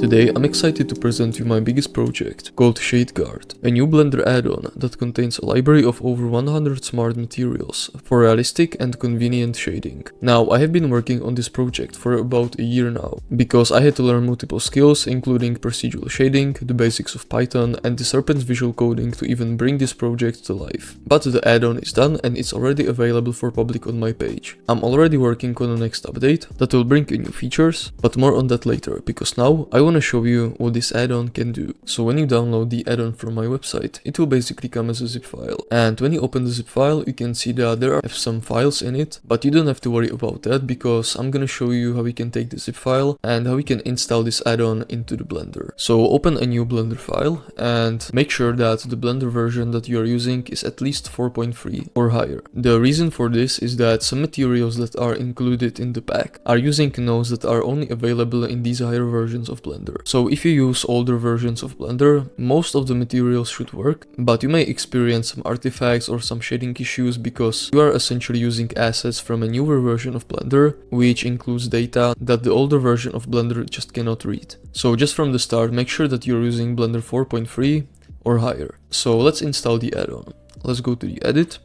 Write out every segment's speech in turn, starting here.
Today I'm excited to present you my biggest project, called ShadeGuard, a new Blender add-on that contains a library of over 100 smart materials for realistic and convenient shading. Now, I have been working on this project for about a year now, because I had to learn multiple skills including procedural shading, the basics of Python and the Serpent visual coding to even bring this project to life. But the add-on is done and it's already available for public on my page. I'm already working on the next update that will bring you new features, but more on that later, because now I want to show you what this add-on can do. So when you download the add-on from my website, it will basically come as a zip file. And when you open the zip file, you can see that there are some files in it, but you don't have to worry about that because I'm gonna show you how we can take the zip file and how we can install this add-on into the Blender. So open a new Blender file and make sure that the Blender version that you are using is at least 4.3 or higher. The reason for this is that some materials that are included in the pack are using nodes that are only available in these higher versions of Blender. So if you use older versions of Blender, most of the materials should work, but you may experience some artifacts or some shading issues because you are essentially using assets from a newer version of Blender, which includes data that the older version of Blender just cannot read. So just from the start, make sure that you're using Blender 4.3 or higher. So let's install the add-on. Let's go to the edit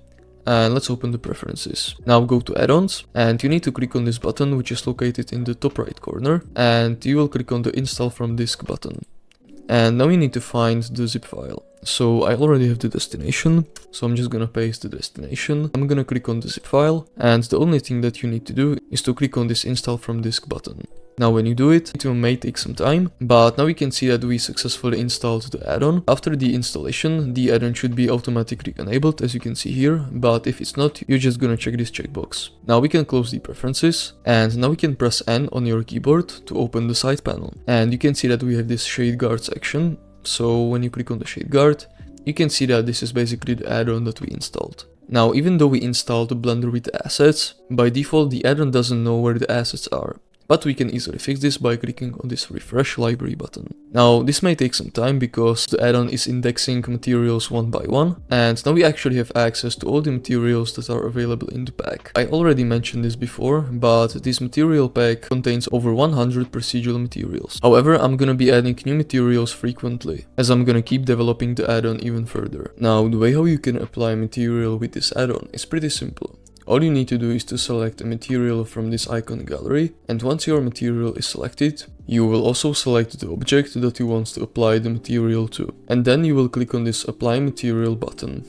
and let's open the preferences. Now go to add-ons and you need to click on this button which is located in the top right corner, and you will click on the install from disk button. And now you need to find the zip file. So I already have the destination, so I'm just gonna paste the destination. I'm gonna click on the zip file, and the only thing that you need to do is to click on this install from disk button. Now when you do it, it may take some time, but now we can see that we successfully installed the add-on. After the installation, the add-on should be automatically enabled, as you can see here, but if it's not, you're just gonna check this checkbox. Now we can close the preferences, and now we can press N on your keyboard to open the side panel. And you can see that we have this ShadeGuard section. So when you click on the ShadeGuard, you can see that this is basically the add-on that we installed. Now, even though we installed the Blender with the assets, by default the add-on doesn't know where the assets are. But we can easily fix this by clicking on this refresh library button. Now this may take some time because the add-on is indexing materials one by one, and now we actually have access to all the materials that are available in the pack. I already mentioned this before, but this material pack contains over 100 procedural materials. However, I'm gonna be adding new materials frequently, as I'm gonna keep developing the add-on even further. Now the way how you can apply material with this add-on is pretty simple. All you need to do is to select a material from this icon gallery, and once your material is selected, you will also select the object that you want to apply the material to, and then you will click on this apply material button.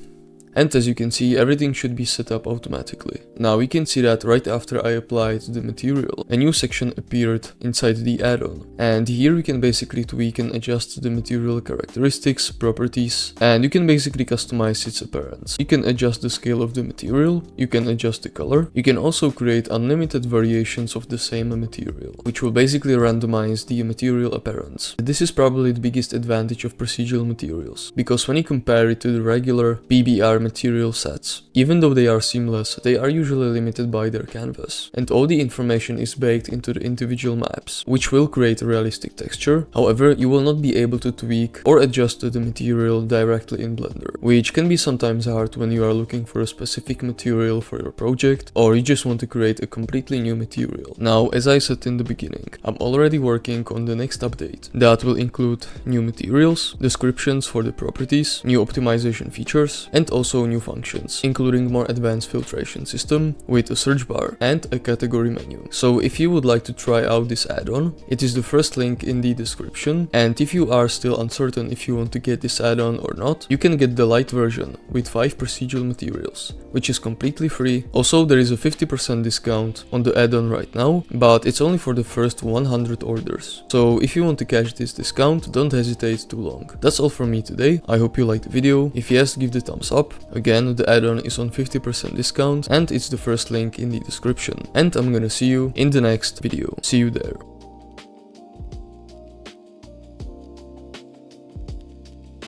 And as you can see, everything should be set up automatically. Now we can see that right after I applied the material, a new section appeared inside the add-on. And here we can basically tweak and adjust the material characteristics, properties, and you can basically customize its appearance. You can adjust the scale of the material, you can adjust the color, you can also create unlimited variations of the same material, which will basically randomize the material appearance. This is probably the biggest advantage of procedural materials, because when you compare it to the regular PBR material sets, even though they are seamless, they are usually limited by their canvas, and all the information is baked into the individual maps, which will create a realistic texture. However, you will not be able to tweak or adjust the material directly in Blender, which can be sometimes hard when you are looking for a specific material for your project, or you just want to create a completely new material. Now, as I said in the beginning, I'm already working on the next update that will include new materials, descriptions for the properties, new optimization features, and also new functions, including more advanced filtration system with a search bar and a category menu. So if you would like to try out this add-on, it is the first link in the description, and if you are still uncertain if you want to get this add-on or not, you can get the light version with 5 procedural materials, which is completely free. Also, there is a 50% discount on the add-on right now, but it's only for the first 100 orders. So if you want to catch this discount, don't hesitate too long. That's all from me today. I hope you liked the video. If yes, give the thumbs up. Again, the add-on is on 50% discount and it's the first link in the description. And I'm gonna see you in the next video. See you there.